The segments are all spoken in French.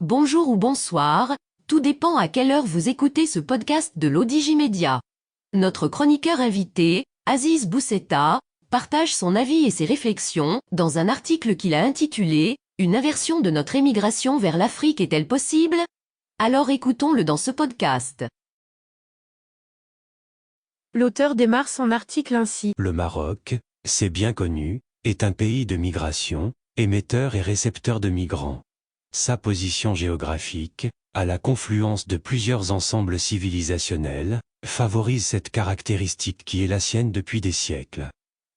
Bonjour ou bonsoir, tout dépend à quelle heure vous écoutez ce podcast de l'Odigimédia. Notre chroniqueur invité, Aziz Boussetta, partage son avis et ses réflexions dans un article qu'il a intitulé « Une inversion de notre émigration vers l'Afrique est-elle possible ?» Alors écoutons-le dans ce podcast. L'auteur démarre son article ainsi. Le Maroc, c'est bien connu, est un pays de migration, émetteur et récepteur de migrants. Sa position géographique, à la confluence de plusieurs ensembles civilisationnels, favorise cette caractéristique qui est la sienne depuis des siècles.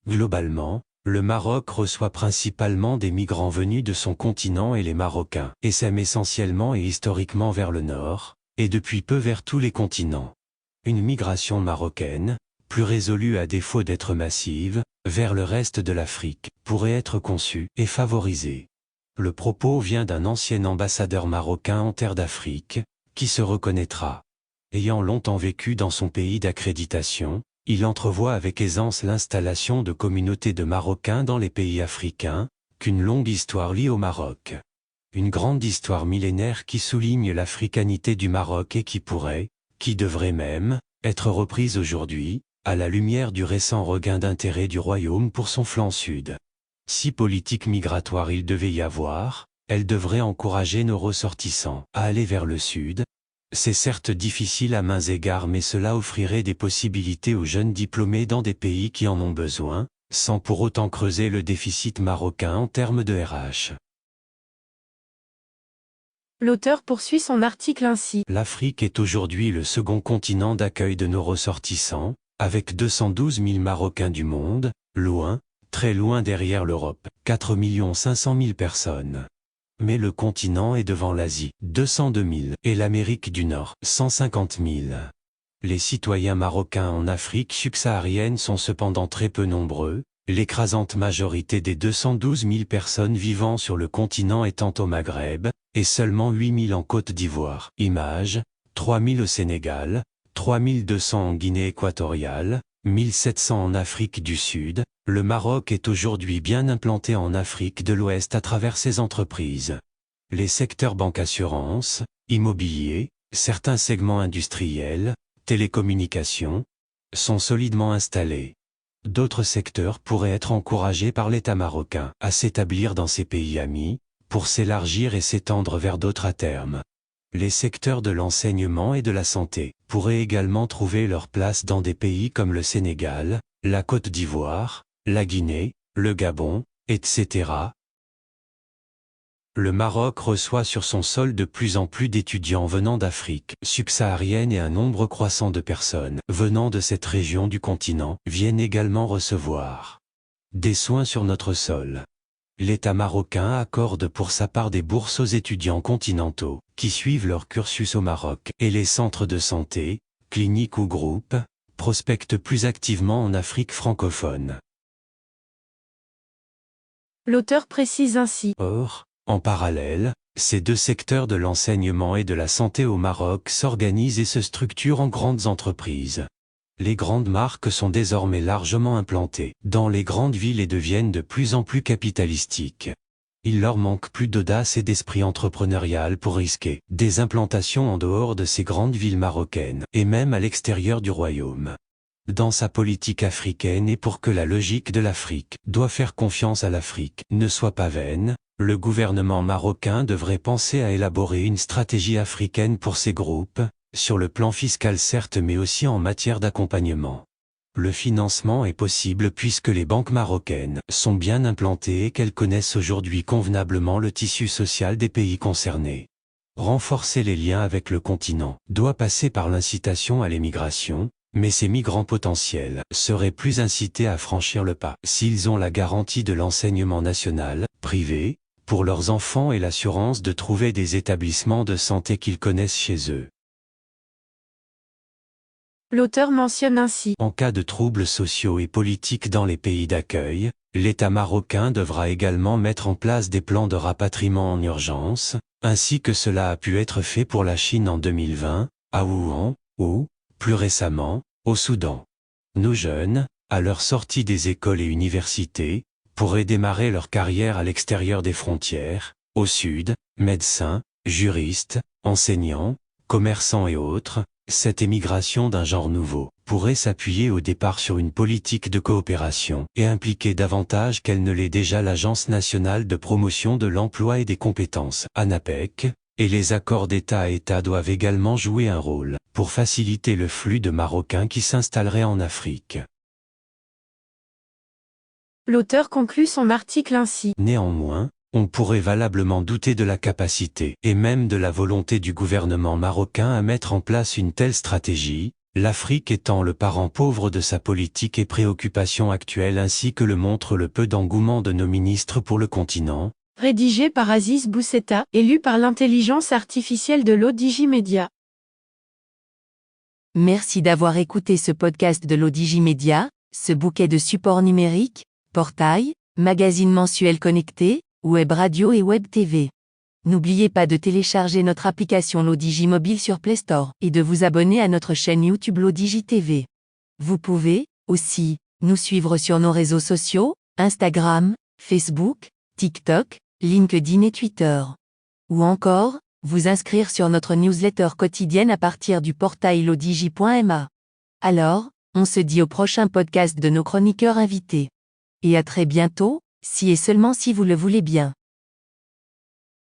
Globalement, le Maroc reçoit principalement des migrants venus de son continent et les Marocains essaiment essentiellement et historiquement vers le nord, et depuis peu vers tous les continents. Une migration marocaine, plus résolue à défaut d'être massive, vers le reste de l'Afrique, pourrait être conçue et favorisée. Le propos vient d'un ancien ambassadeur marocain en terre d'Afrique, qui se reconnaîtra. Ayant longtemps vécu dans son pays d'accréditation, il entrevoit avec aisance l'installation de communautés de Marocains dans les pays africains, qu'une longue histoire lie au Maroc. Une grande histoire millénaire qui souligne l'africanité du Maroc et qui devrait même, être reprise aujourd'hui, à la lumière du récent regain d'intérêt du royaume pour son flanc sud. Si politique migratoire il devait y avoir, elle devrait encourager nos ressortissants à aller vers le sud. C'est certes difficile à mains égards mais cela offrirait des possibilités aux jeunes diplômés dans des pays qui en ont besoin, sans pour autant creuser le déficit marocain en termes de RH. L'auteur poursuit son article ainsi. L'Afrique est aujourd'hui le second continent d'accueil de nos ressortissants, avec 212 000 Marocains du monde, loin, très loin derrière l'Europe, 4 500 000 personnes. Mais le continent est devant l'Asie, 202 000, et l'Amérique du Nord, 150 000. Les citoyens marocains en Afrique subsaharienne sont cependant très peu nombreux, l'écrasante majorité des 212 000 personnes vivant sur le continent étant au Maghreb, et seulement 8 000 en Côte d'Ivoire. Image, 3 000 au Sénégal, 3 200 en Guinée équatoriale, 1 700 en Afrique du Sud. Le Maroc est aujourd'hui bien implanté en Afrique de l'Ouest à travers ses entreprises. Les secteurs banque-assurance, immobilier, certains segments industriels, télécommunications, sont solidement installés. D'autres secteurs pourraient être encouragés par l'État marocain à s'établir dans ces pays amis, pour s'élargir et s'étendre vers d'autres à terme. Les secteurs de l'enseignement et de la santé pourraient également trouver leur place dans des pays comme le Sénégal, la Côte d'Ivoire, la Guinée, le Gabon, etc. Le Maroc reçoit sur son sol de plus en plus d'étudiants venant d'Afrique subsaharienne et un nombre croissant de personnes venant de cette région du continent viennent également recevoir des soins sur notre sol. L'État marocain accorde pour sa part des bourses aux étudiants continentaux qui suivent leur cursus au Maroc et les centres de santé, cliniques ou groupes, prospectent plus activement en Afrique francophone. L'auteur précise ainsi. Or, en parallèle, ces deux secteurs de l'enseignement et de la santé au Maroc s'organisent et se structurent en grandes entreprises. Les grandes marques sont désormais largement implantées dans les grandes villes et deviennent de plus en plus capitalistiques. Il leur manque plus d'audace et d'esprit entrepreneurial pour risquer des implantations en dehors de ces grandes villes marocaines et même à l'extérieur du royaume. Dans sa politique africaine et pour que la logique de l'Afrique doit faire confiance à l'Afrique ne soit pas vaine, le gouvernement marocain devrait penser à élaborer une stratégie africaine pour ces groupes, sur le plan fiscal certes mais aussi en matière d'accompagnement. Le financement est possible puisque les banques marocaines sont bien implantées et qu'elles connaissent aujourd'hui convenablement le tissu social des pays concernés. Renforcer les liens avec le continent doit passer par l'incitation à l'émigration, mais ces migrants potentiels seraient plus incités à franchir le pas s'ils ont la garantie de l'enseignement national, privé, pour leurs enfants et l'assurance de trouver des établissements de santé qu'ils connaissent chez eux. L'auteur mentionne ainsi. En cas de troubles sociaux et politiques dans les pays d'accueil, l'État marocain devra également mettre en place des plans de rapatriement en urgence, ainsi que cela a pu être fait pour la Chine en 2020, à Wuhan, ou, plus récemment, au Soudan. Nos jeunes, à leur sortie des écoles et universités, pourraient démarrer leur carrière à l'extérieur des frontières, au sud, médecins, juristes, enseignants, commerçants et autres, cette émigration d'un genre nouveau pourrait s'appuyer au départ sur une politique de coopération et impliquer davantage qu'elle ne l'est déjà l'Agence nationale de promotion de l'emploi et des compétences, ANAPEC, et les accords d'État à État doivent également jouer un rôle pour faciliter le flux de Marocains qui s'installeraient en Afrique. L'auteur conclut son article ainsi. Néanmoins, on pourrait valablement douter de la capacité et même de la volonté du gouvernement marocain à mettre en place une telle stratégie, l'Afrique étant le parent pauvre de sa politique et préoccupation actuelle ainsi que le montre le peu d'engouement de nos ministres pour le continent. Rédigé par Aziz Boussetta, élu par l'intelligence artificielle de l'Odigimédia. Merci d'avoir écouté ce podcast de l'Odigimédia, ce bouquet de supports numériques, portail, magazine mensuel connecté, web radio et web TV. N'oubliez pas de télécharger notre application l'Odigi Mobile sur Play Store et de vous abonner à notre chaîne YouTube l'Odigi TV. Vous pouvez, aussi, nous suivre sur nos réseaux sociaux, Instagram, Facebook, TikTok, LinkedIn et Twitter. Ou encore, vous inscrire sur notre newsletter quotidienne à partir du portail lodigi.ma. Alors, on se dit au prochain podcast de nos chroniqueurs invités. Et à très bientôt, si et seulement si vous le voulez bien.